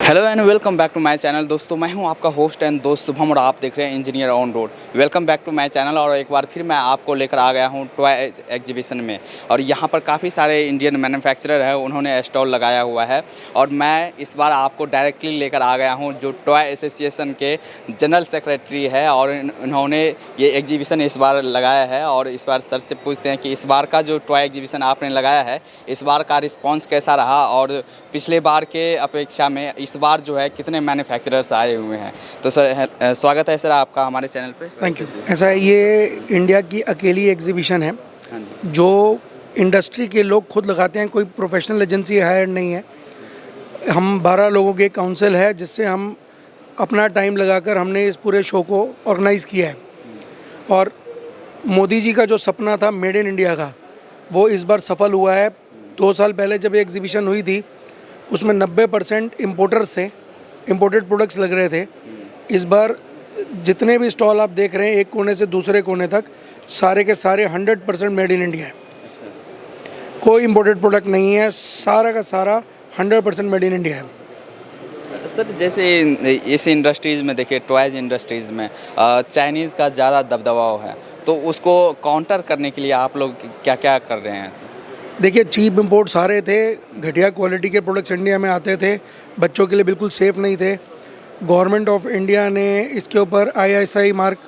Hello and welcome back to my channel. दोस्तों मैं हूं आपका होस्ट एंड दोस्त शुभम और आप देख रहे हैं engineer on road. Welcome back to my channel. और एक बार फिर मैं आपको लेकर आ गया हूं टॉय एग्जीबिशन में। और यहां पर काफ़ी सारे इंडियन मैन्युफैक्चरर हैं, उन्होंने स्टॉल लगाया हुआ है। और मैं इस बार आपको डायरेक्टली लेकर आ गया हूं जो टॉय एसोसिएशन के जनरल सेक्रेटरी है, और उन्होंने ये एग्जीबिशन इस बार लगाया है। और इस बार सर से पूछते हैं कि इस बार का जो टॉय एग्जीबिशन आपने लगाया है, इस बार का रिस्पॉन्स कैसा रहा, और पिछले बार के अपेक्षा में इस बार जो है कितने मैन्युफैक्चरर्स आए हुए हैं। तो सर स्वागत है सर आपका हमारे चैनल पे। Thank you. ऐसा है, ये इंडिया की अकेली एग्जीबिशन है जो इंडस्ट्री के लोग खुद लगाते हैं, कोई प्रोफेशनल एजेंसी हायर नहीं है। हम 12 लोगों के काउंसिल है जिससे हम अपना टाइम लगाकर हमने इस पूरे शो को ऑर्गेनाइज़ किया है। और मोदी जी का जो सपना था मेड इन इंडिया का, वो इस बार सफल हुआ है। 2 साल पहले जब ये एग्जीबिशन हुई थी उसमें 90% इम्पोर्टर्स थे, इम्पोर्टेड प्रोडक्ट्स लग रहे थे। इस बार जितने भी स्टॉल आप देख रहे हैं एक कोने से दूसरे कोने तक, सारे के सारे 100% मेड इन इंडिया है। कोई इम्पोर्टेड प्रोडक्ट नहीं है, सारा का सारा 100% मेड इन इंडिया है। सर जैसे इस इंडस्ट्रीज़ में देखिए, टॉयज़ इंडस्ट्रीज़ में चाइनीज़ का ज़्यादा दबदबाव है, तो उसको काउंटर करने के लिए आप लोग क्या क्या कर रहे हैं? देखिए, चीप इंपोर्ट सारे थे, घटिया क्वालिटी के प्रोडक्ट्स इंडिया में आते थे, बच्चों के लिए बिल्कुल सेफ़ नहीं थे। गवर्नमेंट ऑफ इंडिया ने इसके ऊपर ISI मार्क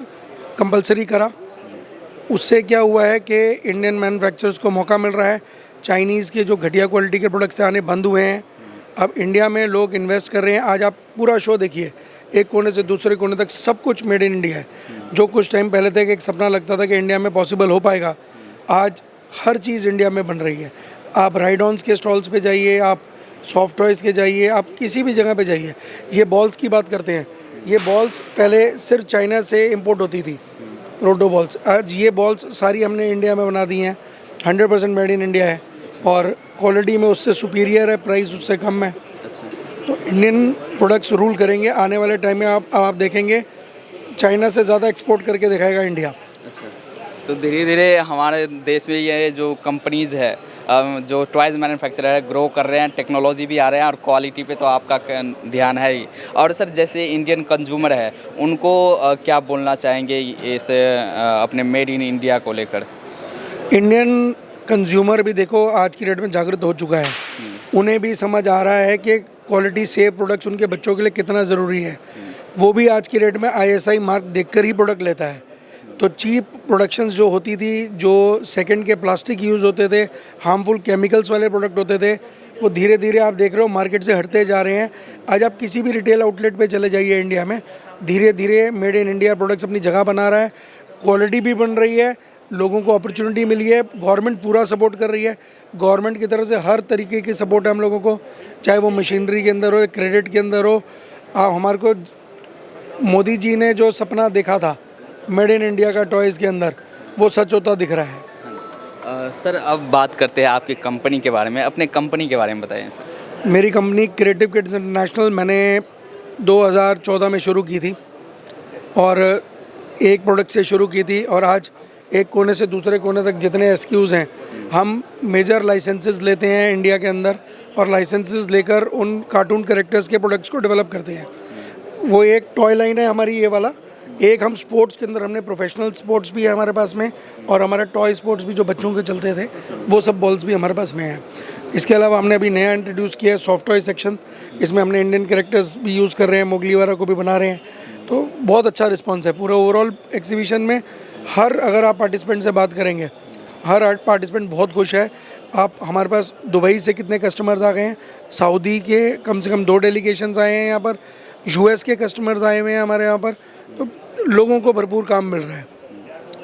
कंपलसरी करा। उससे क्या हुआ है कि इंडियन मैन्युफैक्चरर्स को मौका मिल रहा है। चाइनीज़ के जो घटिया क्वालिटी के प्रोडक्ट्स थे आने बंद हुए हैं। अब इंडिया में लोग इन्वेस्ट कर रहे हैं। आज आप पूरा शो देखिए, एक कोने से दूसरे कोने तक सब कुछ मेड इन इंडिया है। जो कुछ टाइम पहले तक एक सपना लगता था कि इंडिया में पॉसिबल हो पाएगा, आज हर चीज़ इंडिया में बन रही है। आप राइड ऑन्स के स्टॉल्स पे जाइए, आप सॉफ्ट टॉयज़ के जाइए, आप किसी भी जगह पे जाइए। ये बॉल्स की बात करते हैं, ये बॉल्स पहले सिर्फ चाइना से इंपोर्ट होती थी, रोडो बॉल्स। आज ये बॉल्स सारी हमने इंडिया में बना दी हैं, 100% मेड इन इंडिया है। और क्वालिटी में उससे सुपीरियर है, प्राइस उससे कम है। तो इंडियन प्रोडक्ट्स रूल करेंगे आने वाले टाइम में। आप देखेंगे चाइना से ज़्यादा एक्सपोर्ट करके दिखाएगा इंडिया। तो धीरे धीरे हमारे देश में ये जो कंपनीज़ है, जो टॉयज़ मैन्युफैक्चरर है, ग्रो कर रहे हैं, टेक्नोलॉजी भी आ रहे हैं, और क्वालिटी पे तो आपका ध्यान है ही। और सर जैसे इंडियन कंज्यूमर है, उनको क्या बोलना चाहेंगे इस अपने मेड इन इंडिया को लेकर? इंडियन कंज्यूमर भी देखो आज की डेट में जागरूक हो चुका है। उन्हें भी समझ आ रहा है कि क्वालिटी सेफ प्रोडक्ट्स उनके बच्चों के लिए कितना ज़रूरी है। वो भी आज की डेट में ISI मार्क देखकर ही प्रोडक्ट लेता है। तो चीप प्रोडक्शंस जो होती थी, जो सेकंड के प्लास्टिक यूज़ होते थे, हार्मफुल केमिकल्स वाले प्रोडक्ट होते थे, वो धीरे धीरे आप देख रहे हो मार्केट से हटते जा रहे हैं। आज आप किसी भी रिटेल आउटलेट पे चले जाइए इंडिया में, धीरे धीरे मेड इन इंडिया प्रोडक्ट्स अपनी जगह बना रहा है। क्वालिटी भी बन रही है, लोगों को अपॉर्चुनिटी मिली है, गवर्नमेंट पूरा सपोर्ट कर रही है। गवर्नमेंट की तरफ से हर तरीके की सपोर्ट है हम लोगों को, चाहे वो मशीनरी के अंदर हो, क्रेडिट के अंदर हो। हमारे को मोदी जी ने जो सपना देखा था मेड इन इंडिया का टॉयज़ के अंदर, वो सच होता दिख रहा है। सर अब बात करते हैं आपकी कंपनी के बारे में। अपने कंपनी के बारे में बताइए सर। मेरी कंपनी क्रिएटिव किड्स इंटरनेशनल मैंने 2014 में शुरू की थी, और एक प्रोडक्ट से शुरू की थी। और आज एक कोने से दूसरे कोने तक जितने SKUs हैं, हम मेजर लाइसेंसेस लेते हैं इंडिया के अंदर, और लाइसेंसेस लेकर उन कार्टून कैरेक्टर्स के प्रोडक्ट्स को डेवलप करते हैं। वो एक टॉय लाइन है हमारी, ये वाला। एक हम स्पोर्ट्स के अंदर, हमने प्रोफेशनल स्पोर्ट्स भी है हमारे पास में, और हमारा टॉय स्पोर्ट्स भी जो बच्चों के चलते थे, वो सब बॉल्स भी हमारे पास में है। इसके अलावा हमने अभी नया इंट्रोड्यूस किया है सॉफ्ट टॉय सेक्शन। इसमें हमने इंडियन कैरेक्टर्स भी यूज़ कर रहे हैं, मोगली वगैरह को भी बना रहे हैं। तो बहुत अच्छा रिस्पॉन्स है पूरे ओवरऑल एग्जीबिशन में। अगर आप पार्टिसिपेंट से बात करेंगे, हर पार्टिसिपेंट बहुत खुश है। आप हमारे पास दुबई से कितने कस्टमर्स आ गए हैं, सऊदी के कम से कम 2 डेलीगेशंस आए हैं यहाँ पर, US के कस्टमर्स आए हुए हैं हमारे यहाँ पर। तो लोगों को भरपूर काम मिल रहा है।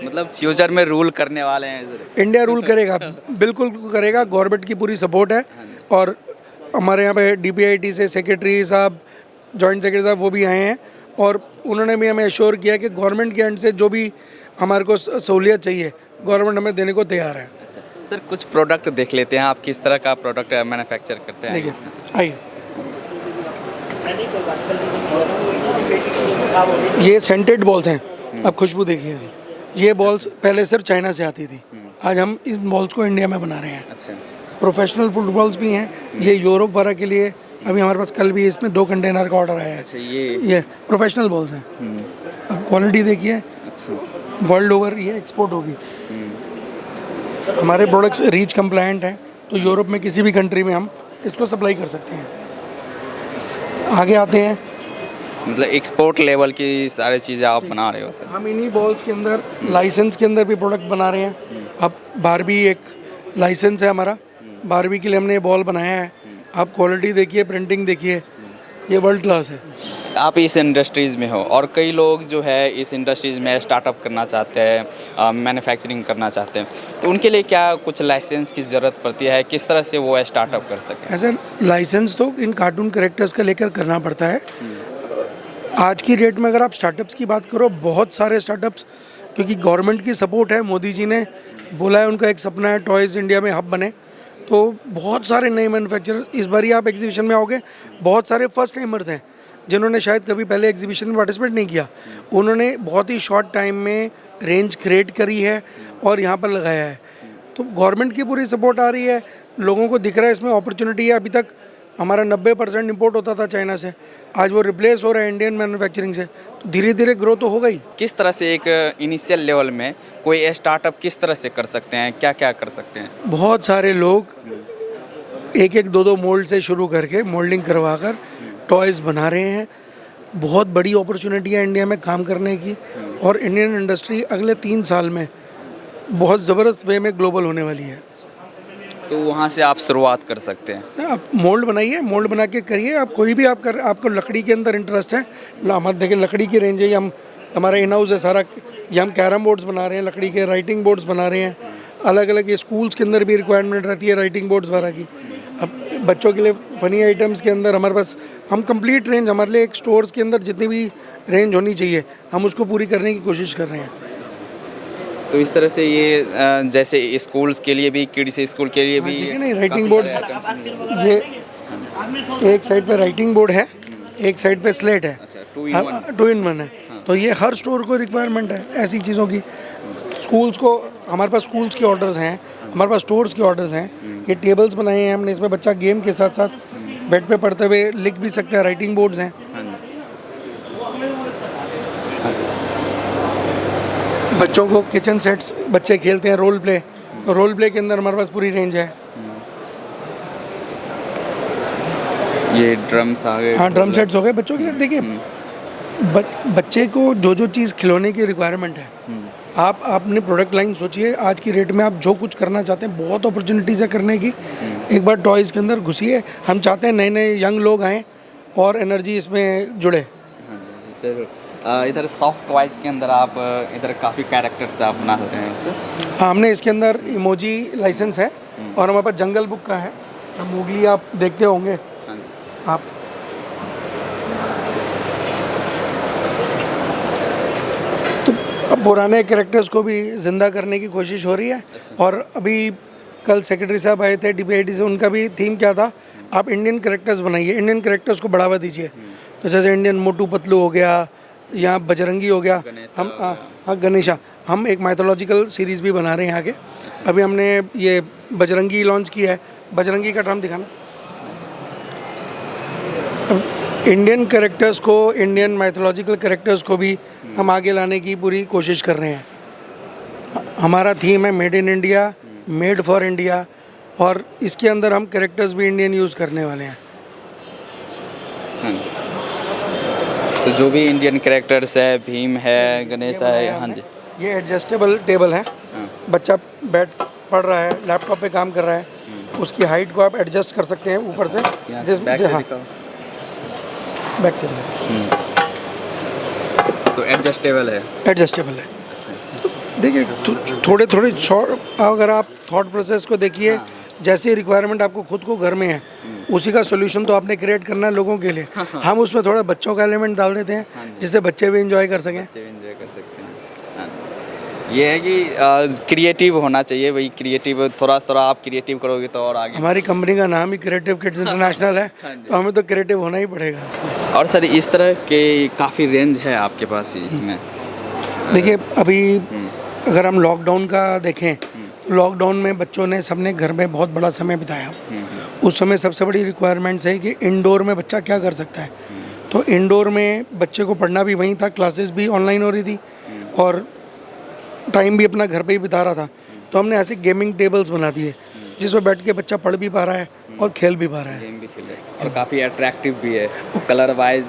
मतलब फ्यूचर में रूल करने वाले हैं इंडिया, रूल करेगा, बिल्कुल करेगा। गवर्नमेंट की पूरी सपोर्ट है। और हमारे यहाँ पे DPIIT से सेक्रेटरी साहब, जॉइंट सेक्रेटरी साहब, वो भी आए हैं, और उन्होंने भी हमें एश्योर किया कि गवर्नमेंट के एंड से जो भी हमारे को सहूलियत चाहिए, गवर्नमेंट हमें देने को तैयार है। सर कुछ प्रोडक्ट देख लेते हैं, आप किस तरह का प्रोडक्ट मैन्युफैक्चर करते हैं। देखिए, आइए। ये सेंटेड बॉल्स हैं, अब खुशबू देखिए। ये बॉल्स पहले सिर्फ चाइना से आती थी, आज हम इस बॉल्स को इंडिया में बना रहे हैं। प्रोफेशनल फुटबॉल्स भी हैं, ये यूरोप वगैरह के लिए अभी हमारे पास कल भी इसमें 2 कंटेनर का ऑर्डर आया है। अच्छा ये प्रोफेशनल बॉल्स हैं। अब क्वालिटी देखिए, अच्छा। वर्ल्ड ओवर ये एक्सपोर्ट होगी। हमारे प्रोडक्ट्स रीच कंप्लायंट हैं, तो यूरोप में किसी भी कंट्री में हम इसको सप्लाई कर सकते हैं। आगे आते हैं, मतलब एक्सपोर्ट लेवल की सारी चीज़ें आप बना रहे हो सर? हम इन्हीं बॉल्स के अंदर लाइसेंस के अंदर भी प्रोडक्ट बना रहे हैं। अब बारबी एक लाइसेंस है हमारा, बारबी के लिए हमने ये बॉल बनाया है। आप क्वालिटी देखिए, प्रिंटिंग देखिए, ये वर्ल्ड क्लास है। आप इस इंडस्ट्रीज़ में हो और कई लोग जो है इस इंडस्ट्रीज़ में स्टार्टअप करना चाहते हैं, मैन्युफैक्चरिंग करना चाहते हैं, तो उनके लिए क्या कुछ लाइसेंस की ज़रूरत पड़ती है? किस तरह से वो स्टार्टअप कर सकें? ऐसे लाइसेंस तो इन कार्टून कैरेक्टर्स का लेकर करना पड़ता है। आज की डेट में अगर आप स्टार्टअप्स की बात करो, बहुत सारे स्टार्टअप्स, क्योंकि गवर्नमेंट की सपोर्ट है, मोदी जी ने बोला है उनका एक सपना है टॉयज़ इंडिया में हब बने, तो बहुत सारे नए मैन्युफैक्चरर्स इस बार ही आप एग्जीबिशन में आओगे, बहुत सारे फर्स्ट टाइमर्स हैं जिन्होंने शायद कभी पहले एग्जीबिशन में पार्टिसिपेट नहीं किया। उन्होंने बहुत ही शॉर्ट टाइम में रेंज क्रिएट करी है और यहाँ पर लगाया है। तो गवर्नमेंट की पूरी सपोर्ट आ रही है, लोगों को दिख रहा है इसमें अपॉर्चुनिटी है। अभी तक हमारा 90% इंपोर्ट होता था चाइना से, आज वो रिप्लेस हो रहा है इंडियन मैन्युफैक्चरिंग से, तो धीरे धीरे ग्रोथ तो होगा ही। किस तरह से एक इनिशियल लेवल में कोई स्टार्टअप किस तरह से कर सकते हैं, क्या क्या कर सकते हैं? बहुत सारे लोग एक एक दो दो मोल्ड से शुरू करके मोल्डिंग करवा कर टॉयज़ बना रहे हैं। बहुत बड़ी अपॉर्चुनिटी है इंडिया में काम करने की, और इंडियन इंडस्ट्री अगले 3 साल में बहुत ज़बरदस्त वे में ग्लोबल होने वाली है। तो वहाँ से आप शुरुआत कर सकते हैं। ना, आप मोल्ड बनाइए, मोल्ड बना के करिए। आप कोई भी आप कर, आपको लकड़ी के अंदर इंटरेस्ट है, हमारे देखिए लकड़ी की रेंज है, हम हमारा इन हाउस है सारा। ये हम कैरम बोर्ड्स बना रहे हैं, लकड़ी के राइटिंग बोर्ड्स बना रहे हैं। अलग अलग ये स्कूल्स के अंदर भी रिक्वायरमेंट रहती है राइटिंग बोर्ड्स वगैरह की। अब बच्चों के लिए फ़नी आइटम्स के अंदर हमारे पास हम कंप्लीट रेंज, हमारे लिए एक स्टोर्स के अंदर जितनी भी रेंज होनी चाहिए हम उसको पूरी करने की कोशिश कर रहे हैं। तो इस तरह से ये जैसे स्कूल्स के लिए भी, किड्स स्कूल के लिए भी देखिए नहीं, राइटिंग बोर्ड्स, ये एक साइड पे राइटिंग बोर्ड है, एक साइड पे स्लेट है, 2 in 1 है। तो ये हर स्टोर को रिक्वायरमेंट है ऐसी चीज़ों की। स्कूल्स को, हमारे पास स्कूल्स के ऑर्डर्स हैं, हमारे पास स्टोर्स के ऑर्डर्स हैं। ये टेबल्स बनाए हैं हमने, इसमें बच्चा गेम के साथ साथ बेड पे पढ़ते हुए लिख भी सकते हैं। राइटिंग बोर्ड्स हैं। बच्चों को किचन सेट्स, बच्चे खेलते हैं रोल प्ले के अंदर हमारे पास पूरी रेंज है। ये ड्रम्स आ गए। हाँ, ड्रम सेट्स हो गए बच्चों के लिए। देखिए बच्चे को जो जो चीज़ खिलौने की रिक्वायरमेंट है, आप अपने प्रोडक्ट लाइन सोचिए। आज की रेट में आप जो कुछ करना चाहते हैं, बहुत अपॉर्चुनिटीज़ है करने की। एक बार टॉयज़ के अंदर घुसिए। हम चाहते हैं नए नए यंग लोग आएँ और एनर्जी इसमें जुड़े। इधर सॉफ्ट टॉयज़ के अंदर आप इधर काफ़ी कैरेक्टर्स आप बना सकते हैं उससे। हाँ, हमने इसके अंदर इमोजी लाइसेंस है और हमारे पास जंगल बुक का है। मोगली आप देखते होंगे आप। तो अब पुराने कैरेक्टर्स को भी ज़िंदा करने की कोशिश हो रही है। और अभी कल सेक्रेटरी साहब आए थे DPIT से, उनका भी थीम क्या था, आप इंडियन कैरेक्टर्स बनाइए, इंडियन कैरेक्टर्स को बढ़ावा दीजिए। तो जैसे इंडियन मोटू पतलू हो गया, या बजरंगी हो गया, हम हाँ गणेशा, हम एक माइथोलॉजिकल सीरीज़ भी बना रहे हैं आगे। अभी हमने ये बजरंगी लॉन्च किया है। बजरंगी का ड्राम दिखाना। इंडियन कैरेक्टर्स को, इंडियन माइथोलॉजिकल कैरेक्टर्स को भी हम आगे लाने की पूरी कोशिश कर रहे हैं। हमारा थीम है made in India, made for India, और इसके अंदर हम कैरेक्टर्स भी इंडियन यूज़ करने वाले हैं। तो जो भी इंडियन कैरेक्टर्स है, भीम है, गणेश है। हाँ जी, ये एडजस्टेबल टेबल है। बच्चा बैठ पढ़ रहा है, लैपटॉप पे काम कर रहा है, उसकी हाइट को आप एडजस्ट कर सकते हैं ऊपर से। बैक से तो एडजस्टेबल है। एडजस्टेबल है। देखिए थोड़े थोड़े शॉर्ट, अगर आप थॉट प्रोसेस को देखिए, जैसी रिक्वायरमेंट आपको खुद को घर में है, उसी का सोल्यूशन तो आपने क्रिएट करना है लोगों के लिए। हम उसमें थोड़ा बच्चों का एलिमेंट डाल देते हैं, जिससे बच्चे भी एंजॉय कर सकें। बच्चे भी एंजॉय कर सकते हैं। ये है कि क्रिएटिव होना चाहिए भाई। क्रिएटिव थोड़ा आप क्रिएटिव करोगे तो और आगे। हमारी कंपनी का नाम ही क्रिएटिव किड्स इंटरनेशनल है, तो हमें तो क्रिएटिव होना ही पड़ेगा। और सर इस तरह के काफ़ी रेंज है आपके पास इसमें। देखिए अभी अगर हम लॉकडाउन का देखें, लॉकडाउन में बच्चों ने, सबने घर में बहुत बड़ा समय बिताया। उस समय सबसे बड़ी रिक्वायरमेंट्स है कि इंडोर में बच्चा क्या कर सकता है। तो इंडोर में बच्चे को पढ़ना भी वहीं था, क्लासेस भी ऑनलाइन हो रही थी और टाइम भी अपना घर पे ही बिता रहा था। तो हमने ऐसे गेमिंग टेबल्स बना दिए जिस पर बैठ के बच्चा पढ़ भी पा रहा है और खेल भी पा रहा है। गेम भी खेल रहे हैं और काफ़ी अट्रैक्टिव भी है, कलर वाइज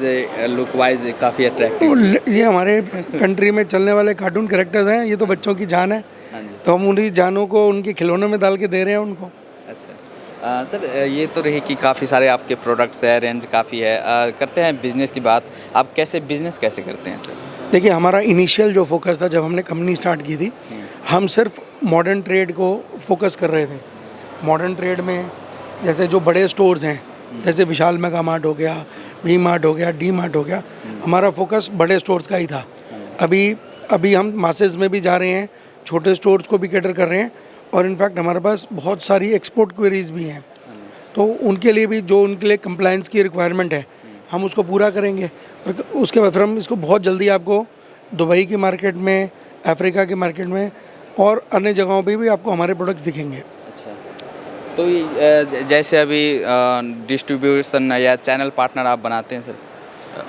लुक वाइज काफ़ी अट्रैक्टिव। ये हमारे कंट्री में चलने वाले कार्टून कैरेक्टर्स हैं, ये तो बच्चों की जान है। हाँ जी। तो हम उन्हीं जानों को उनके खिलौनों में डाल के दे रहे हैं उनको। अच्छा सर, ये तो रही कि काफ़ी सारे आपके प्रोडक्ट्स है, रेंज काफ़ी है। करते हैं बिजनेस की बात, आप कैसे बिजनेस कैसे करते हैं सर? देखिए, हमारा इनिशियल जो फोकस था जब हमने कंपनी स्टार्ट की थी, हम सिर्फ मॉडर्न ट्रेड को फोकस कर रहे थे। मॉडर्न ट्रेड में जैसे जो बड़े स्टोर्स हैं, जैसे विशाल मेगा मार्ट हो गया, वी मार्ट हो गया, डी मार्ट हो गया, हमारा फोकस बड़े स्टोर्स का ही था। अभी हम मासेस में भी जा रहे हैं, छोटे स्टोर्स को भी कैटर कर रहे हैं और इनफैक्ट हमारे पास बहुत सारी एक्सपोर्ट क्वेरीज भी हैं। तो उनके लिए भी जो उनके लिए कंप्लायंस की रिक्वायरमेंट है, हम उसको पूरा करेंगे और उसके बाद फिर हम इसको बहुत जल्दी आपको दुबई की मार्केट में, अफ्रीका की मार्केट में और अन्य जगहों पे भी आपको हमारे प्रोडक्ट्स दिखेंगे। अच्छा, तो जैसे अभी डिस्ट्रीब्यूशन या चैनल पार्टनर आप बनाते हैं सर?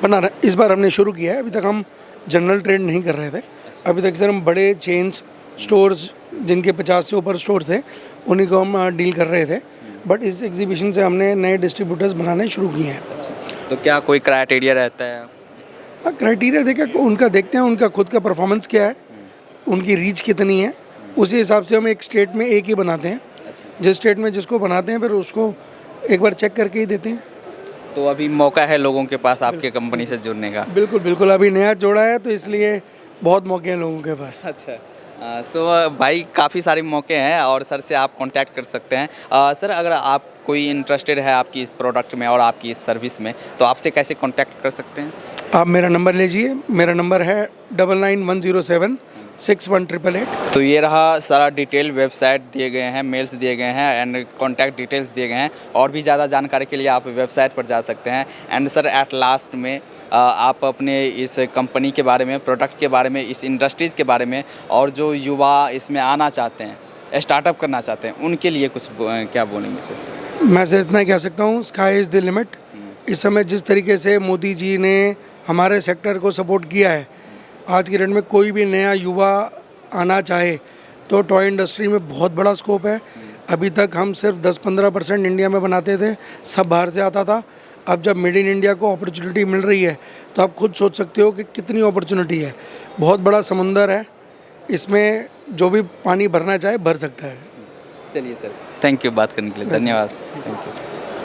बना रहे, इस बार हमने शुरू किया है। अभी तक हम जनरल ट्रेड नहीं कर रहे थे। अभी तक सर हम बड़े चेन्स स्टोर्स जिनके 50 से ऊपर स्टोर्स थे उन्हीं को हम डील कर रहे थे, बट इस एग्जीबिशन से हमने नए डिस्ट्रीब्यूटर्स बनाने शुरू किए हैं। तो क्या कोई क्राइटेरिया रहता है? हाँ, क्राइटेरिया देखे उनका देखते हैं, उनका खुद का परफॉर्मेंस क्या है, उनकी रीच कितनी है, उसी हिसाब से हम एक स्टेट में एक ही बनाते हैं। जिस स्टेट में जिसको बनाते हैं फिर उसको एक बार चेक करके ही देते हैं। तो अभी मौका है लोगों के पास आपके कंपनी से जुड़ने का? बिल्कुल बिल्कुल, अभी नया जोड़ा है तो इसलिए बहुत मौके हैं लोगों के पास। अच्छा, सो भाई काफ़ी सारे मौके हैं और सर से आप कांटेक्ट कर सकते हैं। सर, अगर आप कोई इंटरेस्टेड है आपकी इस प्रोडक्ट में और आपकी इस सर्विस में, तो आपसे कैसे कांटेक्ट कर सकते हैं? आप मेरा नंबर लीजिए, मेरा नंबर है 99107618। तो ये रहा सारा डिटेल, वेबसाइट दिए गए हैं, मेल्स दिए गए हैं एंड कॉन्टैक्ट डिटेल्स दिए गए हैं। और भी ज़्यादा जानकारी के लिए आप वेबसाइट पर जा सकते हैं। एंड सर, एट लास्ट में आप अपने इस कंपनी के बारे में, प्रोडक्ट के बारे में, इस इंडस्ट्रीज़ के बारे में और जो युवा इसमें आना चाहते हैं, स्टार्टअप करना चाहते हैं, उनके लिए कुछ क्या बोलेंगे सर? मैं सिर्फ इतना कह सकता हूँ, स्काई इज़ द लिमिट। इस समय जिस तरीके से मोदी जी ने हमारे सेक्टर को सपोर्ट किया है, आज की डेट में कोई भी नया युवा आना चाहे तो टॉय इंडस्ट्री में बहुत बड़ा स्कोप है। अभी तक हम सिर्फ 10-15% इंडिया में बनाते थे, सब बाहर से आता था। अब जब मेड इन इंडिया को अपॉर्चुनिटी मिल रही है तो आप खुद सोच सकते हो कि कितनी अपॉर्चुनिटी है। बहुत बड़ा समुंदर है, इसमें जो भी पानी भरना चाहे भर सकता है। चलिए सर, थैंक यू बात करने के लिए, धन्यवाद। Thank you sir.